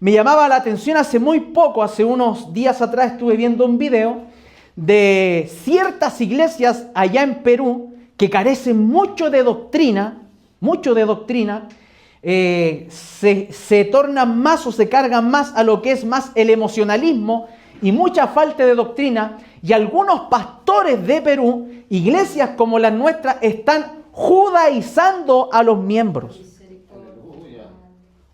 Me llamaba la atención hace muy poco, hace unos días atrás estuve viendo un video de ciertas iglesias allá en Perú que carecen mucho de doctrina, se tornan más o se cargan más a lo que es más el emocionalismo y mucha falta de doctrina, y algunos pastores de Perú, iglesias como las nuestras, están judaizando a los miembros.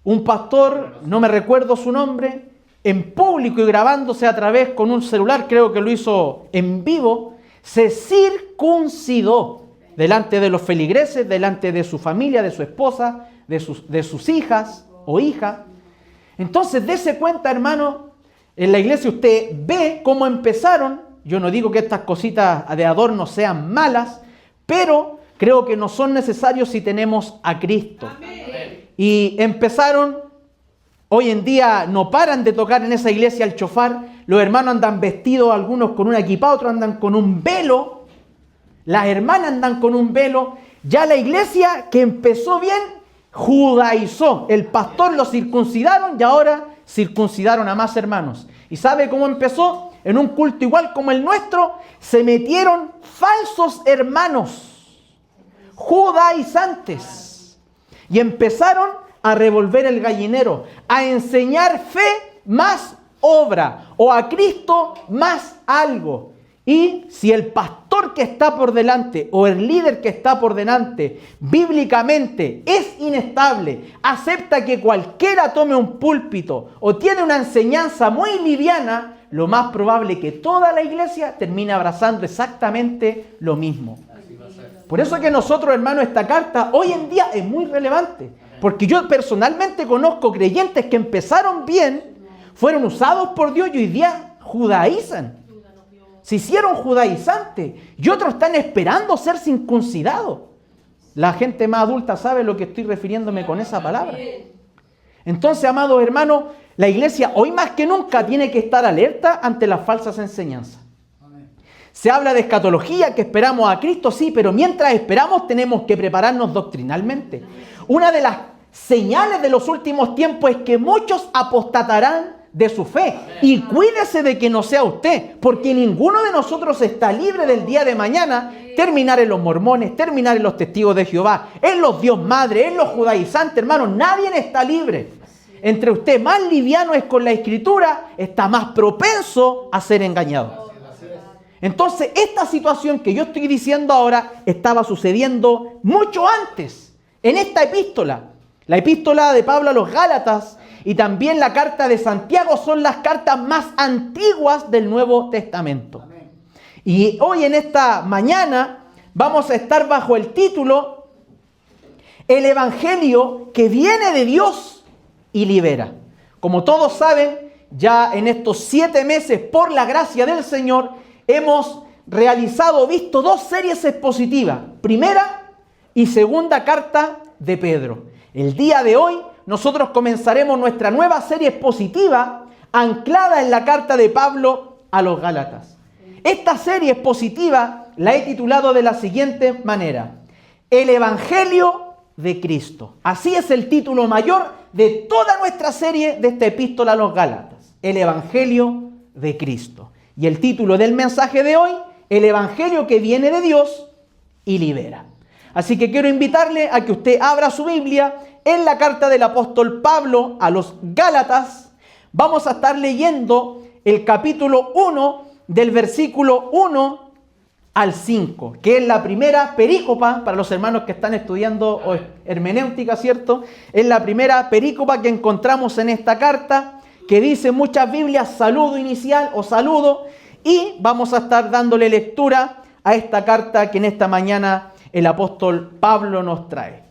Un pastor, no me recuerdo su nombre, en público y grabándose a través con un celular, creo que lo hizo en vivo, se circuncidó delante de los feligreses, delante de su familia, de su esposa, de sus hijas o hijas. Entonces, dése cuenta, hermano, en la iglesia usted ve cómo empezaron. Yo no digo que estas cositas de adorno sean malas, pero creo que no son necesarios si tenemos a Cristo. Amén. Y empezaron, hoy en día no paran de tocar en esa iglesia el chofar. Los hermanos andan vestidos, algunos con una equipa, otros andan con un velo. Las hermanas andan con un velo. Ya la iglesia que empezó bien, judaizó. El pastor lo circuncidaron y ahora circuncidaron a más hermanos. ¿Y sabe cómo empezó? En un culto igual como el nuestro, se metieron falsos hermanos, judaizantes, y empezaron a revolver el gallinero, a enseñar fe más obra, o a Cristo más algo. Y si el pastor que está por delante o el líder que está por delante bíblicamente es inestable, acepta que cualquiera tome un púlpito o tiene una enseñanza muy liviana, lo más probable es que toda la iglesia termine abrazando exactamente lo mismo. Por eso es que nosotros, hermanos, esta carta hoy en día es muy relevante. Porque yo personalmente conozco creyentes que empezaron bien, fueron usados por Dios y hoy día judaizan. Se hicieron judaizantes y otros están esperando ser circuncidados. La gente más adulta sabe lo que estoy refiriéndome con esa palabra. Entonces, amados hermanos, la iglesia hoy más que nunca tiene que estar alerta ante las falsas enseñanzas. Se habla de escatología, que esperamos a Cristo, sí, pero mientras esperamos tenemos que prepararnos doctrinalmente. Una de las señales de los últimos tiempos es que muchos apostatarán de su fe. Y cuídese de que no sea usted, porque ninguno de nosotros está libre del día de mañana terminar en los mormones, terminar en los testigos de Jehová, en los Dios Madre, en los judaizantes, hermanos. Nadie está libre. Entre usted más liviano es con la Escritura, está más propenso a ser engañado. Entonces, esta situación que yo estoy diciendo ahora estaba sucediendo mucho antes, en esta epístola. La epístola de Pablo a los Gálatas y también la carta de Santiago son las cartas más antiguas del Nuevo Testamento. Y hoy en esta mañana vamos a estar bajo el título El Evangelio que viene de Dios y libera. Como todos saben, ya en estos 7 meses, por la gracia del Señor, hemos visto 2 series expositivas. Primera y segunda carta de Pedro. El día de hoy nosotros comenzaremos nuestra nueva serie expositiva anclada en la carta de Pablo a los Gálatas. Esta serie expositiva la he titulado de la siguiente manera: El Evangelio de Cristo. Así es el título mayor de toda nuestra serie de esta epístola a los Gálatas. El Evangelio de Cristo. Y el título del mensaje de hoy: El Evangelio que viene de Dios y libera. Así que quiero invitarle a que usted abra su Biblia en la carta del apóstol Pablo a los Gálatas. Vamos a estar leyendo el capítulo 1 del versículo 1 al 5, que es la primera perícopa para los hermanos que están estudiando hermenéutica, ¿cierto? Es la primera perícopa que encontramos en esta carta, que dice muchas Biblias saludo inicial o saludo, y vamos a estar dándole lectura a esta carta que en esta mañana el apóstol Pablo nos trae.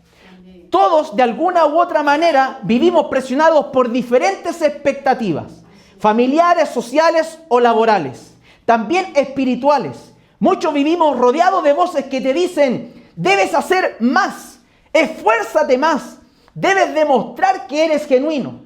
Todos de alguna u otra manera vivimos presionados por diferentes expectativas, familiares, sociales o laborales, también espirituales. Muchos vivimos rodeados de voces que te dicen: debes hacer más, esfuérzate más, debes demostrar que eres genuino.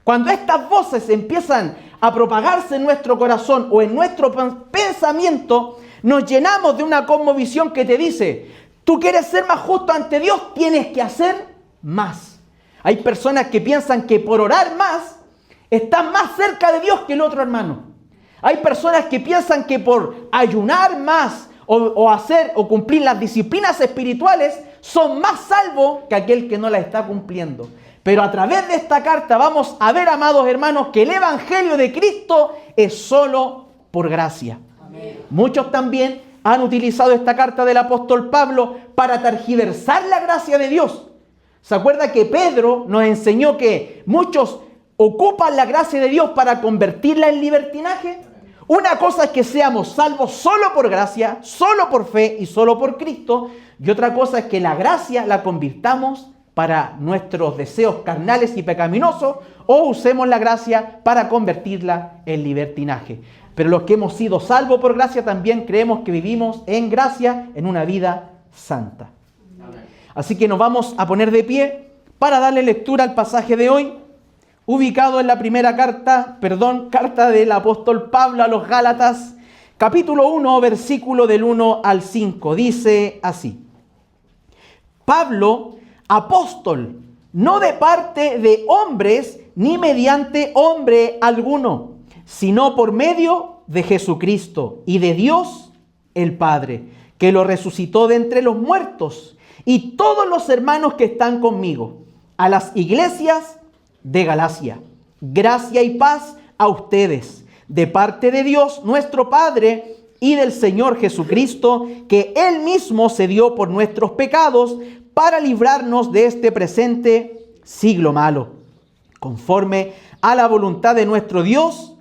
Cuando estas voces empiezan a propagarse en nuestro corazón o en nuestro pensamiento, nos llenamos de una cosmovisión que te dice: tú quieres ser más justo ante Dios, tienes que hacer más. Hay personas que piensan que por orar más Estás más cerca de Dios que el otro hermano. Hay personas que piensan que por ayunar más o hacer o cumplir las disciplinas espirituales son más salvos que aquel que no las está cumpliendo. Pero a través de esta carta vamos a ver, amados hermanos, que el evangelio de Cristo es solo por gracia. Amén. Muchos también han utilizado esta carta del apóstol Pablo para tergiversar la gracia de Dios. ¿Se acuerda que Pedro nos enseñó que muchos ocupan la gracia de Dios para convertirla en libertinaje? Una cosa es que seamos salvos solo por gracia, solo por fe y solo por Cristo. Y otra cosa es que la gracia la convirtamos para nuestros deseos carnales y pecaminosos, o usemos la gracia para convertirla en libertinaje. Pero los que hemos sido salvos por gracia también creemos que vivimos en gracia en una vida santa. Así que nos vamos a poner de pie para darle lectura al pasaje de hoy, ubicado en la primera carta del apóstol Pablo a los Gálatas, capítulo 1, versículo del 1 al 5. Dice así: Pablo, apóstol, no de parte de hombres, ni mediante hombre alguno, sino por medio de Jesucristo y de Dios el Padre, que lo resucitó de entre los muertos, y todos los hermanos que están conmigo, a las iglesias de Galacia. Gracia y paz a ustedes, de parte de Dios nuestro Padre y del Señor Jesucristo, que Él mismo se dio por nuestros pecados para librarnos de este presente siglo malo, conforme a la voluntad de nuestro Dios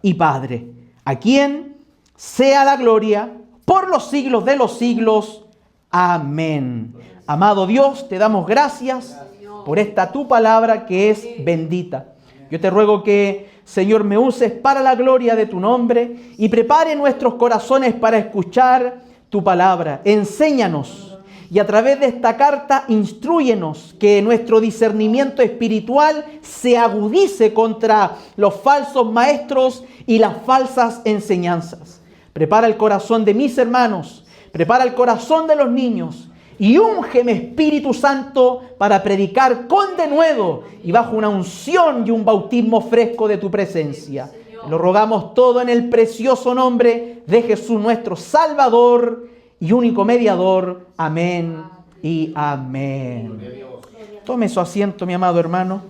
y Padre, a quien sea la gloria por los siglos de los siglos. Amén. Amado Dios, te damos gracias por esta tu palabra que es bendita. Yo te ruego que, Señor, me uses para la gloria de tu nombre y prepare nuestros corazones para escuchar tu palabra. Enséñanos y a través de esta carta instrúyenos, que nuestro discernimiento espiritual se agudice contra los falsos maestros y las falsas enseñanzas. Prepara el corazón de mis hermanos, prepara el corazón de los niños y úngeme, Espíritu Santo, para predicar con denuedo y bajo una unción y un bautismo fresco de tu presencia. Lo rogamos todo en el precioso nombre de Jesús, nuestro Salvador y único mediador. Amén y amén. Tome su asiento, mi amado hermano.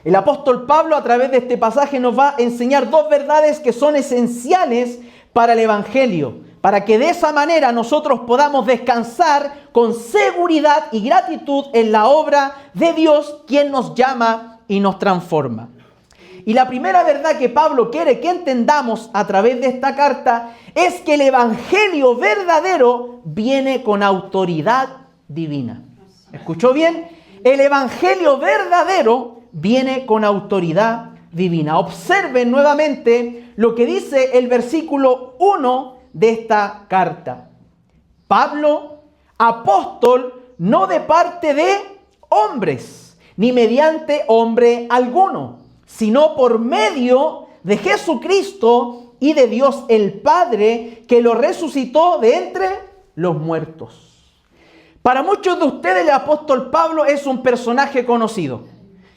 El apóstol Pablo, a través de este pasaje, nos va a enseñar dos verdades que son esenciales para el evangelio, para que de esa manera nosotros podamos descansar con seguridad y gratitud en la obra de Dios, quien nos llama y nos transforma. Y la primera verdad que Pablo quiere que entendamos a través de esta carta es que el evangelio verdadero viene con autoridad divina. ¿Escuchó bien? El evangelio verdadero viene con autoridad divina. Observen nuevamente lo que dice el versículo 1 de esta carta. Pablo, apóstol, no de parte de hombres, ni mediante hombre alguno, sino por medio de Jesucristo y de Dios el Padre, que lo resucitó de entre los muertos. Para muchos de ustedes el apóstol Pablo es un personaje conocido.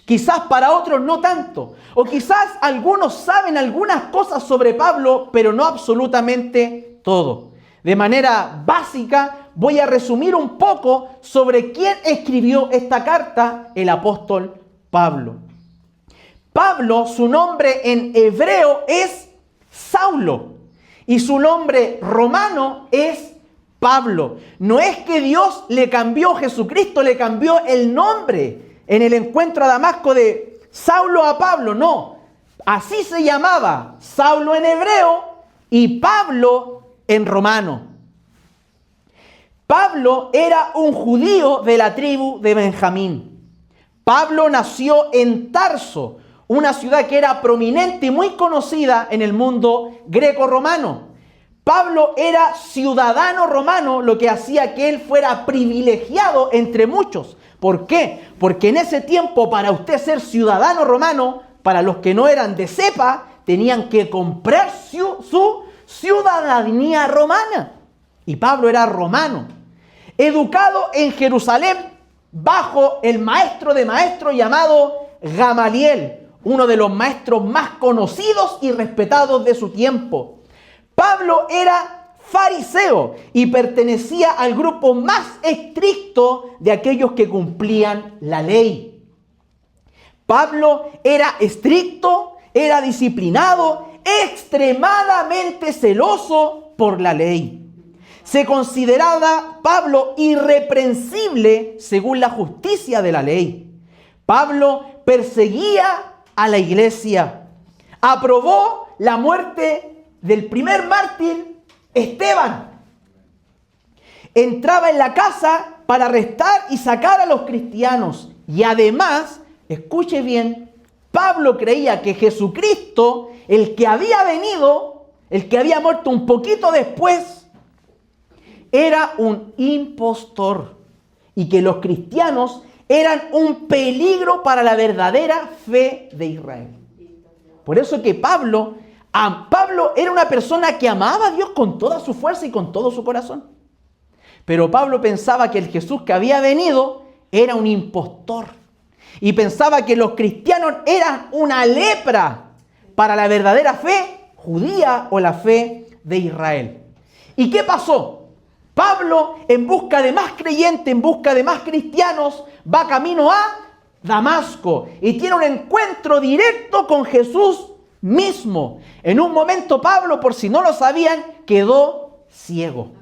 Quizás para otros no tanto. O quizás algunos saben algunas cosas sobre Pablo, pero no absolutamente todo. De manera básica voy a resumir un poco sobre quién escribió esta carta, el apóstol Pablo. Pablo, su nombre en hebreo es Saulo y su nombre romano es Pablo. No es que Dios le cambió, Jesucristo le cambió el nombre en el encuentro a Damasco de Saulo a Pablo, no. Así se llamaba, Saulo en hebreo y Pablo en romano. Pablo era un judío de la tribu de Benjamín. Pablo nació en Tarso, una ciudad que era prominente y muy conocida en el mundo greco-romano. Pablo era ciudadano romano, lo que hacía que él fuera privilegiado entre muchos. ¿Por qué? Porque en ese tiempo, para usted ser ciudadano romano, para los que no eran de cepa, tenían que comprar su ciudadanía romana. Y Pablo era romano. Educado en Jerusalén, bajo el maestro de maestros llamado Gamaliel, uno de los maestros más conocidos y respetados de su tiempo. Pablo era fariseo y pertenecía al grupo más estricto de aquellos que cumplían la ley. Pablo era estricto, era disciplinado, extremadamente celoso por la ley. Se consideraba Pablo irreprensible según la justicia de la ley. Pablo perseguía a la iglesia. Aprobó la muerte del primer mártir, Esteban. Entraba en la casa para arrestar y sacar a los cristianos. Y además, escuche bien, Pablo creía que Jesucristo, el que había venido, el que había muerto un poquito después, era un impostor y que los cristianos eran un peligro para la verdadera fe de Israel. Por eso que Pablo era una persona que amaba a Dios con toda su fuerza y con todo su corazón. Pero Pablo pensaba que el Jesús que había venido era un impostor y pensaba que los cristianos eran una lepra para la verdadera fe judía o la fe de Israel. ¿Y qué pasó? Pablo, en busca de más creyentes, en busca de más cristianos, va camino a Damasco y tiene un encuentro directo con Jesús mismo. En un momento Pablo, por si no lo sabían, quedó ciego.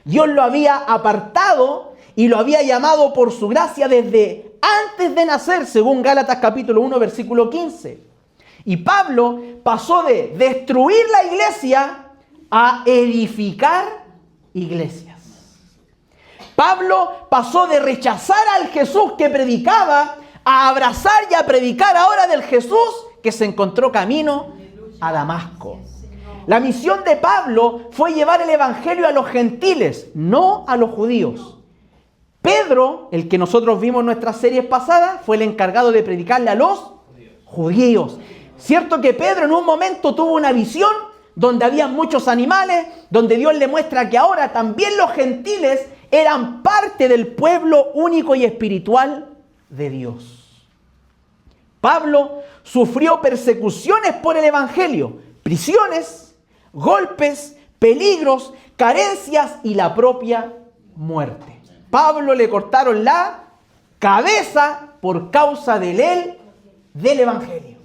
Dios lo había apartado y lo había llamado por su gracia desde antes de nacer, según Gálatas capítulo 1, versículo 15. Y Pablo pasó de destruir la iglesia a edificar iglesias. Pablo pasó de rechazar al Jesús que predicaba a abrazar y a predicar ahora del Jesús que se encontró camino a Damasco. La misión de Pablo fue llevar el evangelio a los gentiles, no a los judíos. Pedro, el que nosotros vimos en nuestras series pasadas, fue el encargado de predicarle a los judíos. Cierto que Pedro en un momento tuvo una visión donde había muchos animales, donde Dios le muestra que ahora también los gentiles eran parte del pueblo único y espiritual de Dios. Pablo sufrió persecuciones por el evangelio, prisiones, golpes, peligros, carencias y la propia muerte. Pablo le cortaron la cabeza por causa del evangelio.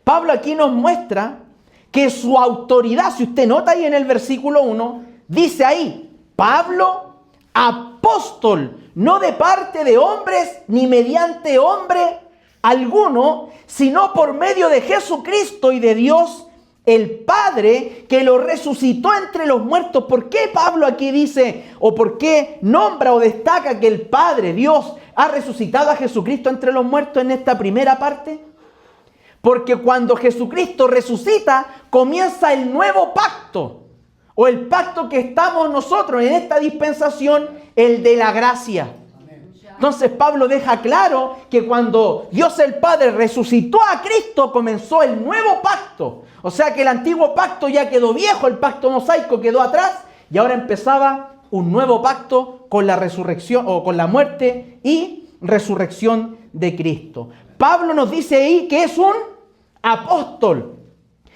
Pablo aquí nos muestra que su autoridad, si usted nota ahí en el versículo 1, dice ahí, Pablo, apóstol, no de parte de hombres ni mediante hombre alguno, sino por medio de Jesucristo y de Dios el Padre que lo resucitó entre los muertos. ¿Por qué Pablo aquí dice, o por qué nombra o destaca que el Padre, Dios, ha resucitado a Jesucristo entre los muertos en esta primera parte? Porque cuando Jesucristo resucita, comienza el nuevo pacto, o el pacto que estamos nosotros en esta dispensación, el de la gracia. Entonces Pablo deja claro que cuando Dios el Padre resucitó a Cristo, comenzó el nuevo pacto. O sea que el antiguo pacto ya quedó viejo, el pacto mosaico quedó atrás, y ahora empezaba un nuevo pacto con la resurrección, o con la muerte y resurrección de Cristo. Pablo nos dice ahí que es un apóstol.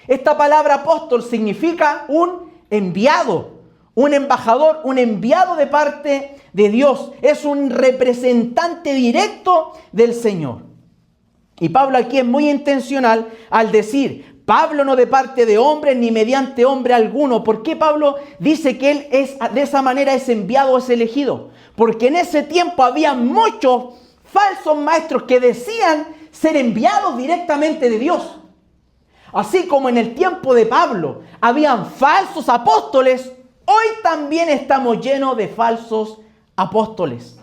Esta palabra apóstol significa un enviado, un embajador, un enviado de parte de Dios. Es un representante directo del Señor. Y Pablo aquí es muy intencional al decir, Pablo no de parte de hombre ni mediante hombre alguno. ¿Por qué Pablo dice que él es de esa manera es enviado, es elegido? Porque en ese tiempo había muchos falsos maestros que decían ser enviados directamente de Dios. Así como en el tiempo de Pablo habían falsos apóstoles, hoy también estamos llenos de falsos apóstoles.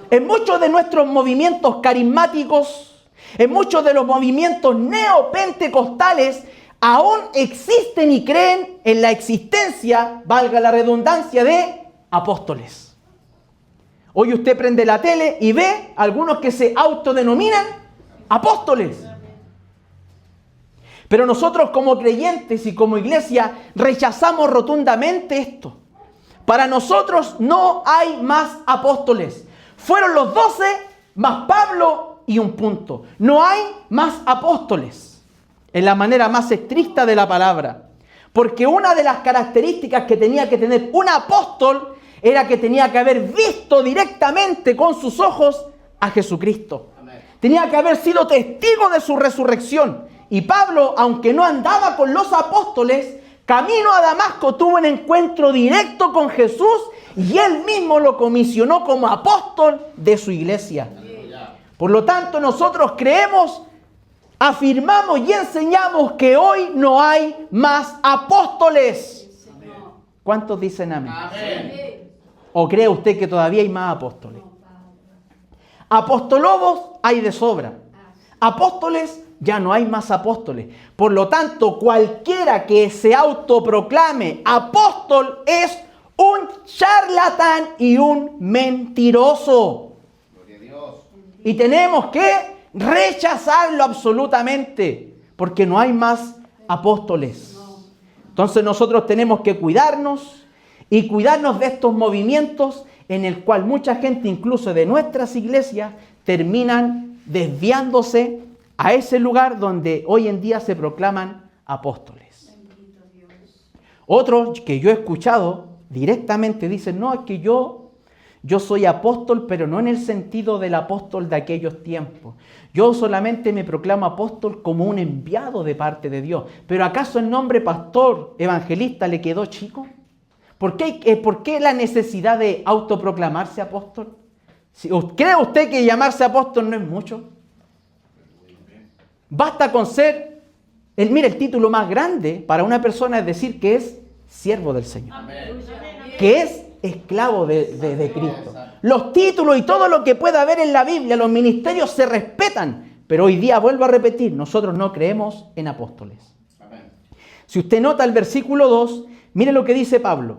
En muchos de nuestros movimientos carismáticos, en muchos de los movimientos neopentecostales, aún existen y creen en la existencia, valga la redundancia, de apóstoles. Hoy usted prende la tele y ve algunos que se autodenominan apóstoles. Pero nosotros como creyentes y como iglesia rechazamos rotundamente esto. para nosotros no hay más apóstoles. Fueron los 12 más Pablo y un punto. No hay más apóstoles, en la manera más estricta de la palabra. Porque una de las características que tenía que tener un apóstol era que tenía que haber visto directamente con sus ojos a Jesucristo. Amén. Tenía que haber sido testigo de su resurrección. Y Pablo, aunque no andaba con los apóstoles, camino a Damasco tuvo un encuentro directo con Jesús y él mismo lo comisionó como apóstol de su iglesia. Por lo tanto, nosotros creemos, afirmamos y enseñamos que hoy no hay más apóstoles. ¿Cuántos dicen amén? Amén. ¿O cree usted que todavía hay más apóstoles? Apostolobos hay de sobra. Apóstoles, ya no hay más apóstoles. Por lo tanto, cualquiera que se autoproclame apóstol es un charlatán y un mentiroso. Gloria a Dios. Y tenemos que rechazarlo absolutamente, porque no hay más apóstoles. Entonces nosotros tenemos que cuidarnos y cuidarnos de estos movimientos en el cual mucha gente, incluso de nuestras iglesias, terminan desviándose a ese lugar donde hoy en día se proclaman apóstoles. Otros que yo he escuchado directamente dicen, no, es que yo soy apóstol, pero no en el sentido del apóstol de aquellos tiempos. Yo solamente me proclamo apóstol como un enviado de parte de Dios. ¿Pero acaso el nombre pastor, evangelista, le quedó chico? ¿Por qué la necesidad de autoproclamarse apóstol? ¿Cree usted que llamarse apóstol no es mucho? Basta con ser, el título más grande para una persona es decir que es siervo del Señor. Amén. Que es esclavo de Cristo. Los títulos y todo lo que pueda haber en la Biblia, los ministerios se respetan, pero hoy día, vuelvo a repetir, nosotros no creemos en apóstoles. Amén. Si usted nota el versículo 2, mire lo que dice Pablo.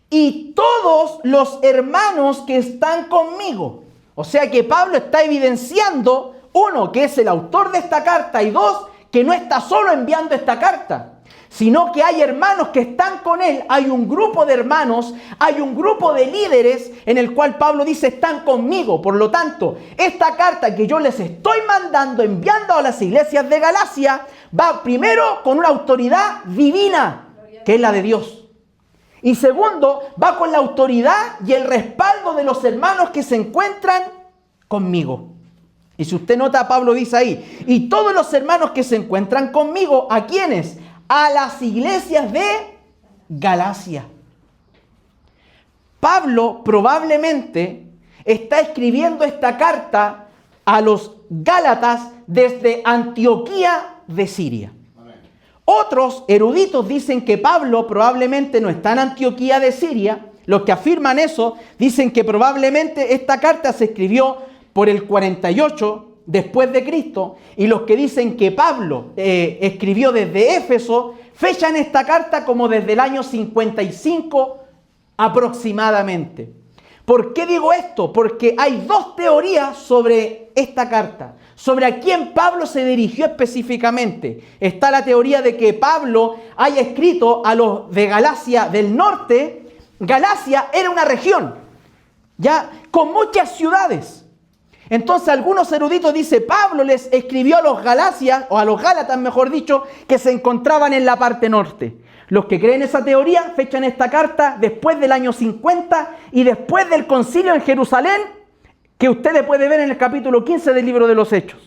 Y todos los hermanos que están conmigo. O sea que Pablo está evidenciando, uno, que es el autor de esta carta, y dos, que no está solo enviando esta carta, sino que hay hermanos que están con él, hay un grupo de hermanos, hay un grupo de líderes en el cual Pablo dice, están conmigo. Por lo tanto, esta carta que yo les estoy mandando, enviando a las iglesias de Galacia, va primero con una autoridad divina, que es la de Dios. Y segundo, va con la autoridad y el respaldo de los hermanos que se encuentran conmigo. Y si usted nota, Pablo dice ahí, y todos los hermanos que se encuentran conmigo, ¿a quiénes? A las iglesias de Galacia. Pablo probablemente está escribiendo esta carta a los Gálatas desde Antioquía de Siria. Otros eruditos dicen que Pablo probablemente no está en Antioquía de Siria. Los que afirman eso dicen que probablemente esta carta se escribió por el 48 después de Cristo, y los que dicen que Pablo escribió desde Éfeso fechan esta carta como desde el año 55 aproximadamente. ¿Por qué digo esto? Porque hay dos teorías sobre esta carta, sobre a quién Pablo se dirigió específicamente. Está la teoría de que Pablo haya escrito a los de Galacia del norte. Galacia era una región, ya con muchas ciudades. Entonces algunos eruditos dicen, Pablo les escribió a los Galacias, o a los Gálatas mejor dicho, que se encontraban en la parte norte. Los que creen esa teoría fechan esta carta después del año 50 y después del concilio en Jerusalén, que usted puede ver en el capítulo 15 del libro de los Hechos.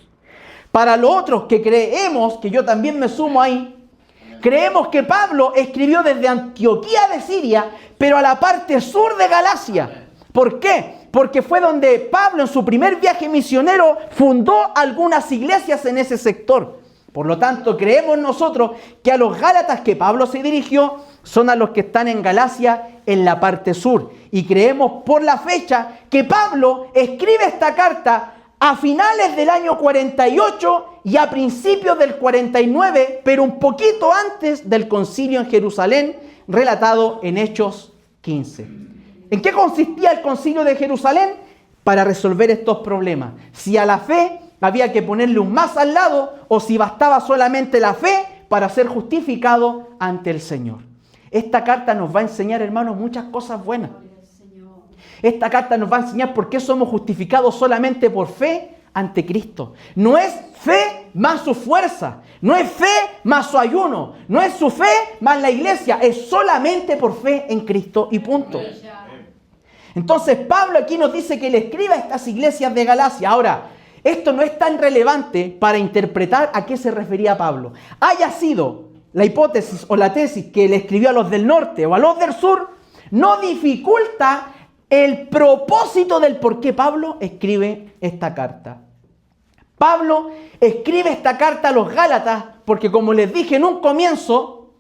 Para los otros que creemos, que yo también me sumo ahí, creemos que Pablo escribió desde Antioquía de Siria, pero a la parte sur de Galacia. ¿Por qué? Porque fue donde Pablo en su primer viaje misionero fundó algunas iglesias en ese sector. Por lo tanto, creemos nosotros que a los Gálatas que Pablo se dirigió son a los que están en Galacia en la parte sur. Y creemos por la fecha que Pablo escribe esta carta a finales del año 48 y a principios del 49, pero un poquito antes del concilio en Jerusalén, relatado en Hechos 15. ¿En qué consistía el concilio de Jerusalén? Para resolver estos problemas. Si a la fe había que ponerle un más al lado, o si bastaba solamente la fe para ser justificado ante el Señor. Esta carta nos va a enseñar, hermanos, muchas cosas buenas. Esta carta nos va a enseñar por qué somos justificados solamente por fe ante Cristo. No es fe más su fuerza, no es fe más su ayuno, no es su fe más la iglesia, es solamente por fe en Cristo y punto. Entonces Pablo aquí nos dice que le escribe a estas iglesias de Galacia. Ahora, esto no es tan relevante para interpretar a qué se refería Pablo. Haya sido la hipótesis o la tesis que le escribió a los del norte o a los del sur, no dificulta el propósito del por qué Pablo escribe esta carta. Pablo escribe esta carta a los Gálatas porque, como les dije en un comienzo,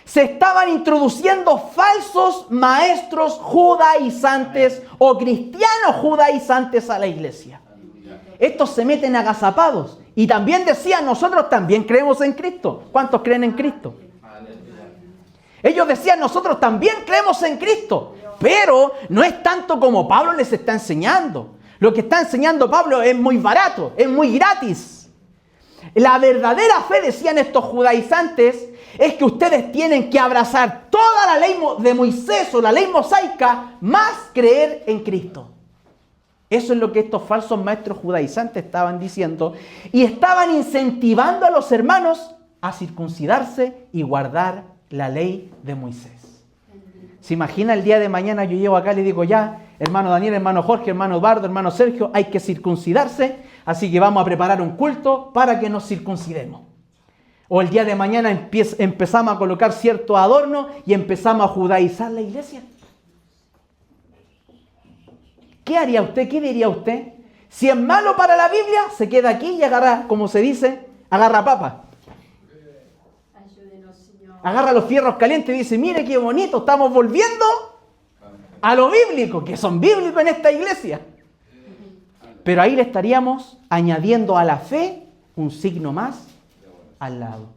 se estaban introduciendo falsos maestros judaizantes o cristianos judaizantes a la iglesia. Estos se meten agazapados y también decían, nosotros también creemos en Cristo. ¿Cuántos creen en Cristo? Ellos decían, nosotros también creemos en Cristo, pero no es tanto como Pablo les está enseñando. Lo que está enseñando Pablo es muy barato, es muy gratis. La verdadera fe, decían estos judaizantes, es que ustedes tienen que abrazar toda la ley de Moisés o la ley mosaica, más creer en Cristo. Eso es lo que estos falsos maestros judaizantes estaban diciendo y estaban incentivando a los hermanos a circuncidarse y guardar la ley de Moisés. ¿Se imagina el día de mañana yo llego acá y le digo ya, hermano Daniel, hermano Jorge, hermano Eduardo, hermano Sergio, hay que circuncidarse, así que vamos a preparar un culto para que nos circuncidemos? O el día de mañana empezamos a colocar cierto adorno y empezamos a judaizar la iglesia. ¿Qué haría usted? ¿Qué diría usted? Si es malo para la Biblia, se queda aquí y agarra, como se dice, agarra papa. Agarra los fierros calientes y dice, mire qué bonito, estamos volviendo a lo bíblico, que son bíblicos en esta iglesia. Pero ahí le estaríamos añadiendo a la fe un signo más al lado,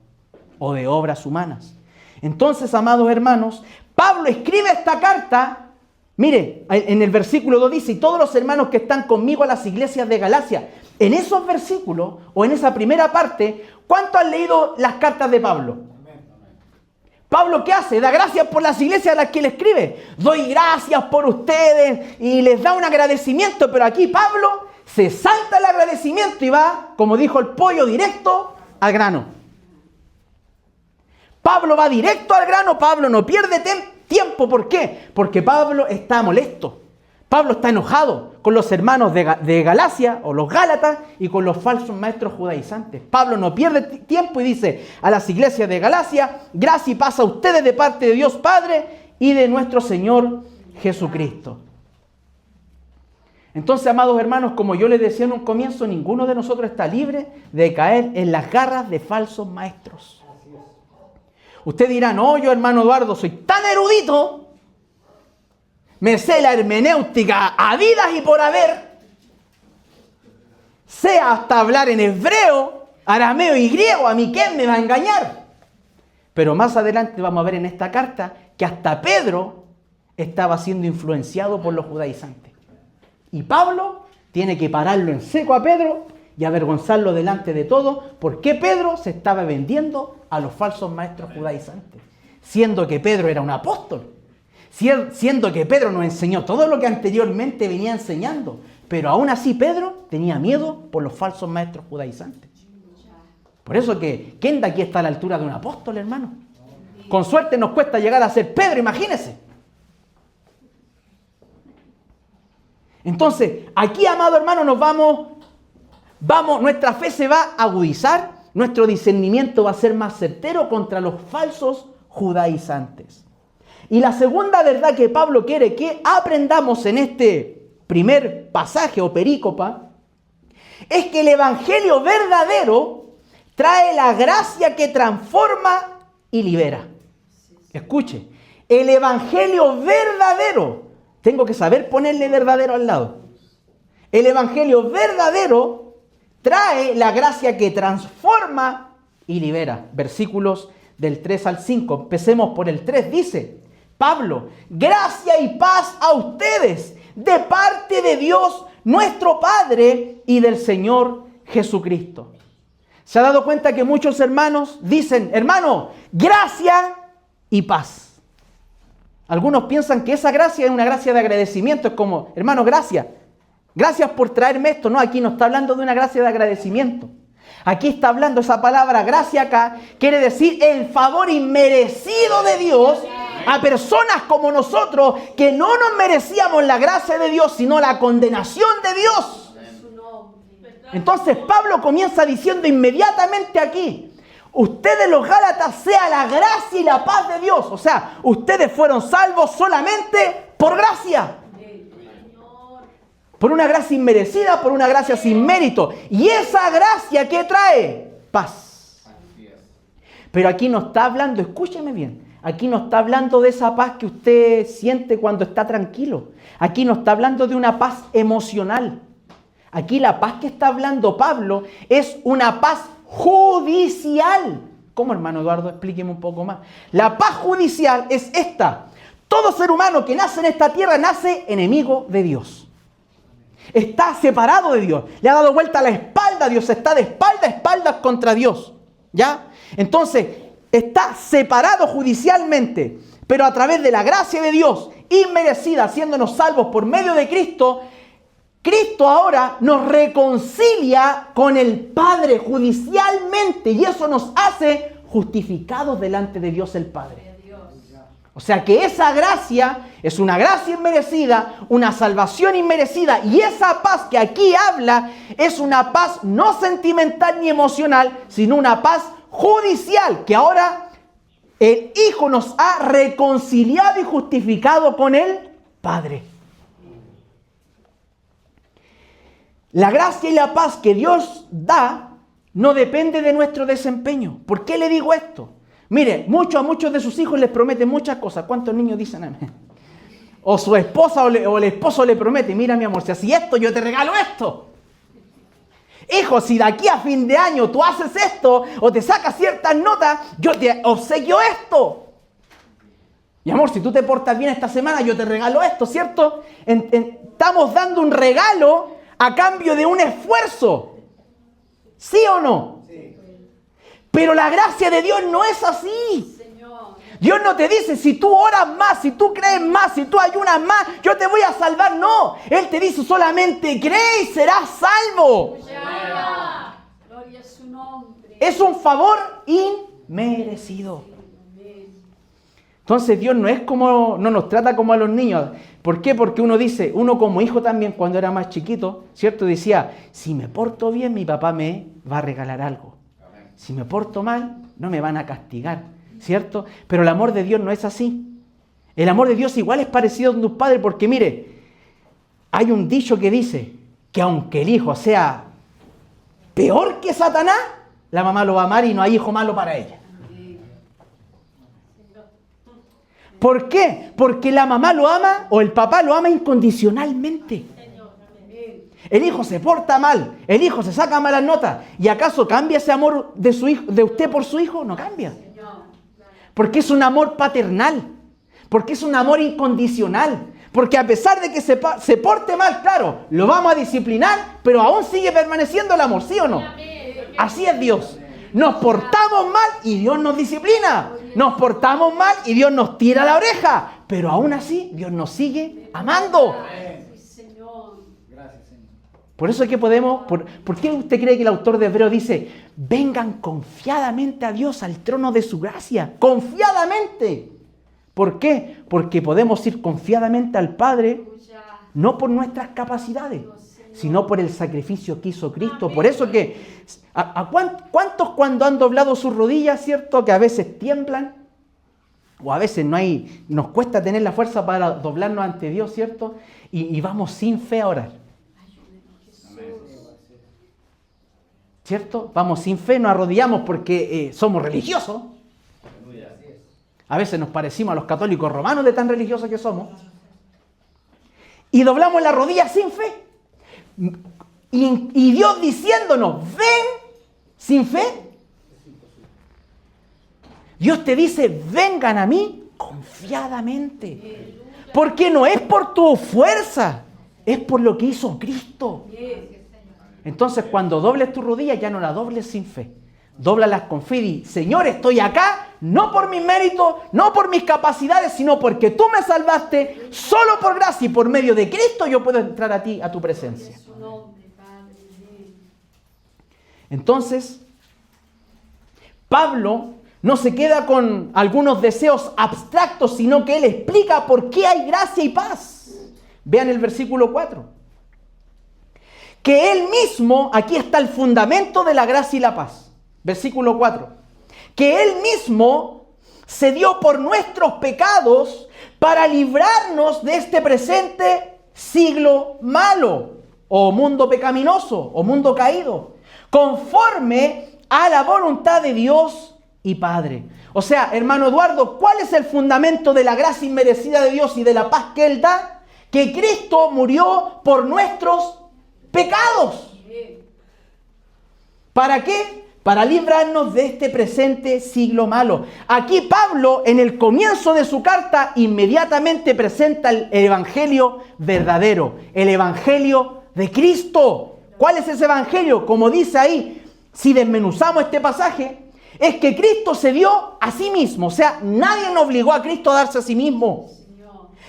o de obras humanas. Entonces, amados hermanos, Pablo escribe esta carta. Mire, en el versículo 2 dice, y todos los hermanos que están conmigo a las iglesias de Galacia. En esos versículos, o en esa primera parte, ¿cuántos han leído las cartas de Pablo? Pablo, ¿qué hace? Da gracias por las iglesias a las que le escribe. Doy gracias por ustedes y les da un agradecimiento, pero aquí Pablo se salta el agradecimiento y va, como dijo el pollo, directo al grano. Pablo va directo al grano, Pablo no pierde tiempo. ¿Por qué? Porque Pablo está molesto. Pablo está enojado con los hermanos de Galacia o los Gálatas y con los falsos maestros judaizantes. Pablo no pierde tiempo y dice a las iglesias de Galacia, gracia y paz a ustedes de parte de Dios Padre y de nuestro Señor Jesucristo. Entonces, amados hermanos, como yo les decía en un comienzo, ninguno de nosotros está libre de caer en las garras de falsos maestros. Usted dirá, no, yo hermano Eduardo soy tan erudito, me sé la hermenéutica habidas y por haber, sé hasta hablar en hebreo, arameo y griego, ¿a mí quién me va a engañar? Pero más adelante vamos a ver en esta carta que hasta Pedro estaba siendo influenciado por los judaizantes. Y Pablo tiene que pararlo en seco a Pedro y avergonzarlo delante de todos, porque Pedro se estaba vendiendo a los falsos maestros judaizantes, siendo que Pedro era un apóstol, siendo que Pedro nos enseñó todo lo que anteriormente venía enseñando, pero aún así Pedro tenía miedo por los falsos maestros judaizantes. Por eso que, ¿quién de aquí está a la altura de un apóstol, hermano? Con suerte nos cuesta llegar a ser Pedro, imagínese. Entonces, aquí, amado hermano, nos vamos, nuestra fe se va a agudizar, nuestro discernimiento va a ser más certero contra los falsos judaizantes. Y la segunda verdad que Pablo quiere que aprendamos en este primer pasaje o perícopa es que el evangelio verdadero trae la gracia que transforma y libera. Escuche, el evangelio verdadero, tengo que saber ponerle verdadero al lado. El evangelio verdadero trae la gracia que transforma y libera. Versículos del 3 al 5. Empecemos por el 3. Dice Pablo, gracia y paz a ustedes de parte de Dios nuestro Padre y del Señor ¿Se ha dado cuenta que muchos hermanos dicen, hermano, gracia y paz. Algunos piensan que esa gracia es una gracia de agradecimiento. Es como, hermano, gracias. Gracias por traerme esto. No, aquí no está hablando de una gracia de agradecimiento. Aquí está hablando esa palabra gracia acá. Quiere decir el favor inmerecido de Dios a personas como nosotros que no nos merecíamos la gracia de Dios, sino la condenación de Dios. Entonces Pablo comienza diciendo inmediatamente aquí: ustedes los Gálatas, sea la gracia y la paz de Dios. O sea, ustedes fueron salvos solamente por gracia. Por una gracia inmerecida, por una gracia sin mérito. Y esa gracia, ¿qué trae? Paz. Pero aquí no está hablando, escúcheme bien, aquí no está hablando de esa paz que usted siente cuando está tranquilo. Aquí no está hablando de una paz emocional. Aquí la paz que está hablando Pablo es una paz judicial. ¿Cómo, hermano Eduardo? Explíqueme un poco más. La paz judicial es esta. Todo ser humano que nace en esta tierra nace enemigo de Dios. Está separado de Dios. Le ha dado vuelta la espalda a Dios. Está de espalda a espalda contra Dios. ¿Ya? Entonces, está separado judicialmente. Pero a través de la gracia de Dios, inmerecida, haciéndonos salvos por medio de Cristo, Cristo ahora nos reconcilia con el Padre judicialmente. Y eso nos hace justificados delante de Dios el Padre. O sea que esa gracia es una gracia inmerecida, una salvación inmerecida. Y esa paz que aquí habla es una paz no sentimental ni emocional, sino una paz judicial, que ahora el Hijo nos ha reconciliado y justificado con el Padre. La gracia y la paz que Dios da no depende de nuestro desempeño. ¿Por qué le digo esto? Mire, a muchos de sus hijos les prometen muchas cosas. ¿Cuántos niños dicen amén? O su esposa o el esposo le promete: mira, mi amor, si haces esto, yo te regalo esto. Hijo, si de aquí a fin de año tú haces esto o te sacas ciertas notas, yo te obsequio esto. Mi amor, si tú te portas bien esta semana, yo te regalo esto, ¿cierto? Estamos dando un regalo a cambio de un esfuerzo. ¿Sí o no? Pero la gracia de Dios no es así. Dios no te dice: si tú oras más, si tú crees más, si tú ayunas más, yo te voy a salvar. No, Él te dice: solamente cree y serás salvo. Gloria a su nombre. Es un favor inmerecido. Entonces Dios no nos trata como a los niños. ¿Por qué? Porque uno como hijo también, cuando era más chiquito, ¿cierto? Decía: si me porto bien, mi papá me va a regalar algo. Si me porto mal, no me van a castigar, ¿cierto? Pero el amor de Dios no es así. El amor de Dios igual es parecido a tus padres, porque mire, hay un dicho que dice que aunque el hijo sea peor que Satanás, la mamá lo va a amar y no hay hijo malo para ella. ¿Por qué? Porque la mamá lo ama o el papá lo ama incondicionalmente. El hijo se porta mal, el hijo se saca malas notas. ¿Y acaso cambia ese amor de su hijo, de usted por su hijo? No cambia. Porque es un amor paternal. Porque es un amor incondicional. Porque a pesar de que se porte mal, claro, lo vamos a disciplinar, pero aún sigue permaneciendo el amor, ¿sí o no? Así es Dios. Nos portamos mal y Dios nos disciplina. Nos portamos mal y Dios nos tira la oreja. Pero aún así, Dios nos sigue amando. Por eso es que podemos, ¿por qué usted cree que el autor de Hebreos dice: vengan confiadamente a Dios, al trono de su gracia? Confiadamente. ¿Por qué? Porque podemos ir confiadamente al Padre, no por nuestras capacidades, sino por el sacrificio que hizo Cristo. Por eso que, ¿cuántos cuando han doblado sus rodillas, cierto, que a veces tiemblan? O a veces nos cuesta tener la fuerza para doblarnos ante Dios, ¿cierto? Y vamos sin fe a orar. ¿Cierto? Vamos sin fe, nos arrodillamos porque somos religiosos. A veces nos parecimos a los católicos romanos de tan religiosos que somos. Y doblamos la rodilla sin fe. Y Dios diciéndonos: ven sin fe. Dios te dice: vengan a mí confiadamente. Porque no es por tu fuerza, es por lo que hizo Cristo. Entonces, cuando dobles tu rodilla, ya no la dobles sin fe. Dóblalas con fe y di: Señor, estoy acá no por mis méritos, no por mis capacidades, sino porque tú me salvaste, solo por gracia y por medio de Cristo yo puedo entrar a ti, a tu presencia. Entonces, Pablo no se queda con algunos deseos abstractos, sino que él explica por qué hay gracia y paz. Vean el versículo 4. Que él mismo, aquí está el fundamento de la gracia y la paz. Versículo 4. Que él mismo se dio por nuestros pecados para librarnos de este presente siglo malo, o mundo pecaminoso, o mundo caído, conforme a la voluntad de Dios y Padre. O sea, hermano Eduardo, ¿cuál es el fundamento de la gracia inmerecida de Dios y de la paz que Él da? Que Cristo murió por nuestros pecados. ¿Para qué? Para librarnos de este presente siglo malo. Aquí Pablo, en el comienzo de su carta, inmediatamente presenta el evangelio verdadero, el evangelio de Cristo. ¿Cuál es ese evangelio? Como dice ahí, si desmenuzamos este pasaje, es que Cristo se dio a sí mismo. O sea, nadie nos obligó a Cristo a darse a sí mismo.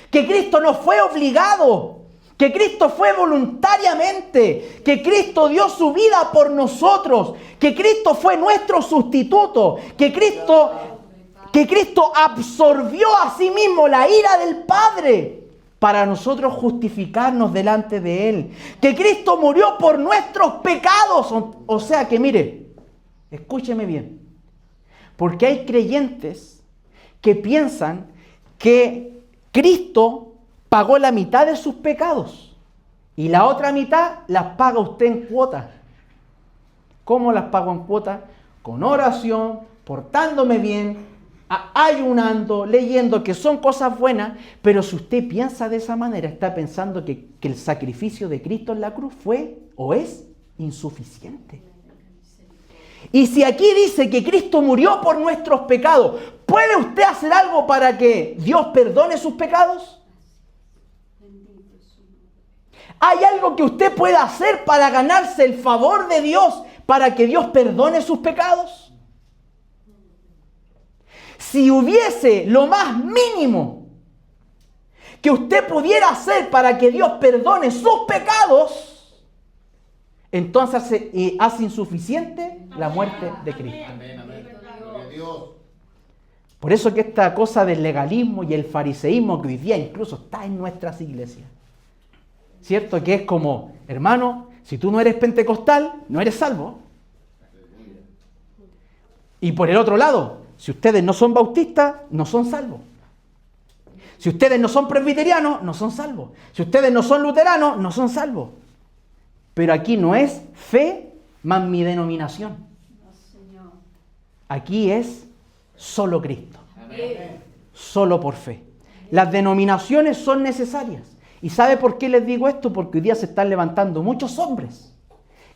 Que Cristo no fue obligado. Que Cristo fue voluntariamente. Que Cristo dio su vida por nosotros. Que Cristo fue nuestro sustituto. Que Cristo absorbió a sí mismo la ira del Padre para nosotros justificarnos delante de Él. Que Cristo murió por nuestros pecados. O sea que mire, escúcheme bien. Porque hay creyentes que piensan que Cristo pagó la mitad de sus pecados y la otra mitad las paga usted en cuota. ¿Cómo las pago en cuota? Con oración, portándome bien, ayunando, leyendo, que son cosas buenas, pero si usted piensa de esa manera, está pensando que el sacrificio de Cristo en la cruz fue o es insuficiente. Y si aquí dice que Cristo murió por nuestros pecados, ¿puede usted hacer algo para que Dios perdone sus pecados? ¿Hay algo que usted pueda hacer para ganarse el favor de Dios, para que Dios perdone sus pecados? Si hubiese lo más mínimo que usted pudiera hacer para que Dios perdone sus pecados, entonces hace insuficiente la muerte de Cristo. Por eso que esta cosa del legalismo y el fariseísmo que hoy día incluso está en nuestras iglesias, ¿cierto? Que es como, hermano, si tú no eres pentecostal, no eres salvo. Y por el otro lado, si ustedes no son bautistas, no son salvos. Si ustedes no son presbiterianos, no son salvos. Si ustedes no son luteranos, no son salvos. Pero aquí no es fe más mi denominación. Aquí es solo Cristo. Solo por fe. Las denominaciones son necesarias. ¿Y sabe por qué les digo esto? Porque hoy día se están levantando muchos hombres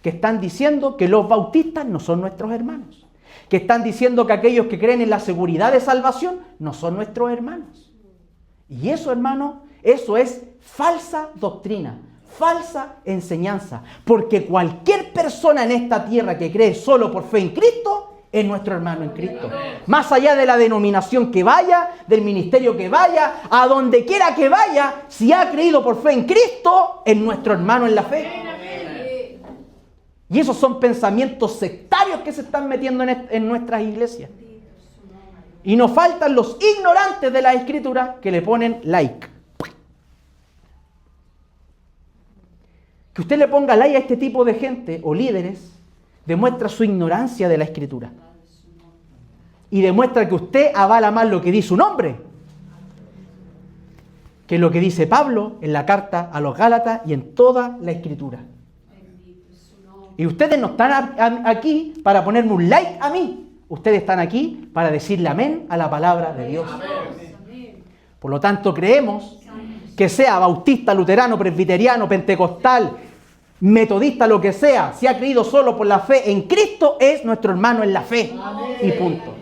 que están diciendo que los bautistas no son nuestros hermanos. Que están diciendo que aquellos que creen en la seguridad de salvación no son nuestros hermanos. Y eso, hermano, eso es falsa doctrina. Falsa enseñanza, porque cualquier persona en esta tierra que cree solo por fe en Cristo es nuestro hermano en Cristo. Más allá de la denominación que vaya, del ministerio que vaya, a donde quiera que vaya, si ha creído por fe en Cristo, es nuestro hermano en la fe. Y esos son pensamientos sectarios que se están metiendo en nuestras iglesias. Y nos faltan los ignorantes de la Escritura que le ponen like. Que usted le ponga like a este tipo de gente o líderes demuestra su ignorancia de la Escritura. Y demuestra que usted avala más lo que dice un hombre que lo que dice Pablo en la carta a los Gálatas y en toda la Escritura. Y ustedes no están aquí para ponerme un like a mí. Ustedes están aquí para decirle amén a la palabra de Dios. Por lo tanto, creemos que sea bautista, luterano, presbiteriano, pentecostal, metodista, lo que sea, si ha creído solo por la fe en Cristo, es nuestro hermano en la fe. Y punto.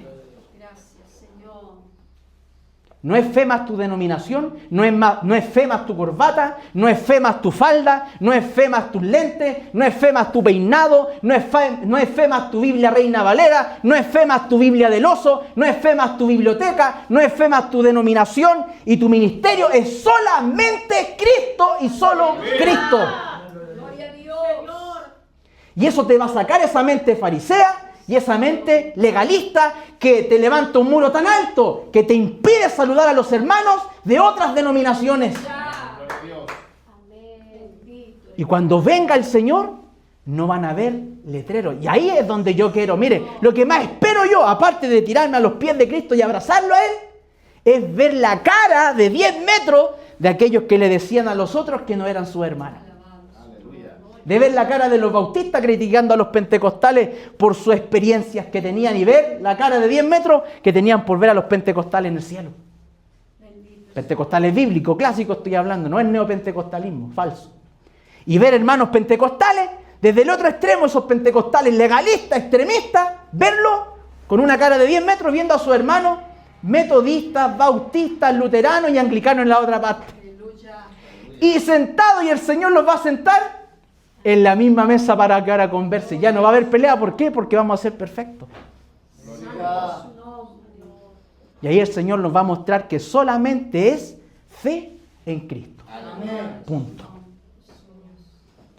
No es fe más tu denominación, no es fe más tu corbata, no es fe más tu falda, no es fe más tus lentes, no es fe más tu peinado, no es fe más tu Biblia Reina Valera, no es fe más tu Biblia del oso, no es fe más tu biblioteca, no es fe más tu denominación y tu ministerio, es solamente Cristo y solo Cristo. Gloria a Dios. Y eso te va a sacar esa mente farisea y esa mente legalista que te levanta un muro tan alto que te impide saludar a los hermanos de otras denominaciones. Y cuando venga el Señor, no van a ver letreros. Y ahí es donde yo quiero. Mire, lo que más espero yo, aparte de tirarme a los pies de Cristo y abrazarlo a Él, es ver la cara de 10 metros de aquellos que le decían a los otros que no eran sus hermanos. De ver la cara de los bautistas criticando a los pentecostales por sus experiencias que tenían y ver la cara de 10 metros que tenían por ver a los pentecostales en el cielo. Pentecostales bíblicos, clásicos estoy hablando, no es neopentecostalismo, falso. Y ver hermanos pentecostales desde el otro extremo, esos pentecostales legalistas, extremistas, verlos con una cara de 10 metros viendo a sus hermanos metodistas, bautistas, luteranos y anglicanos en la otra parte. Y sentados, y el Señor los va a sentar en la misma mesa para que ahora converse. Ya no va a haber pelea. ¿Por qué? Porque vamos a ser perfectos. Y ahí el Señor nos va a mostrar que solamente es fe en Cristo. Punto.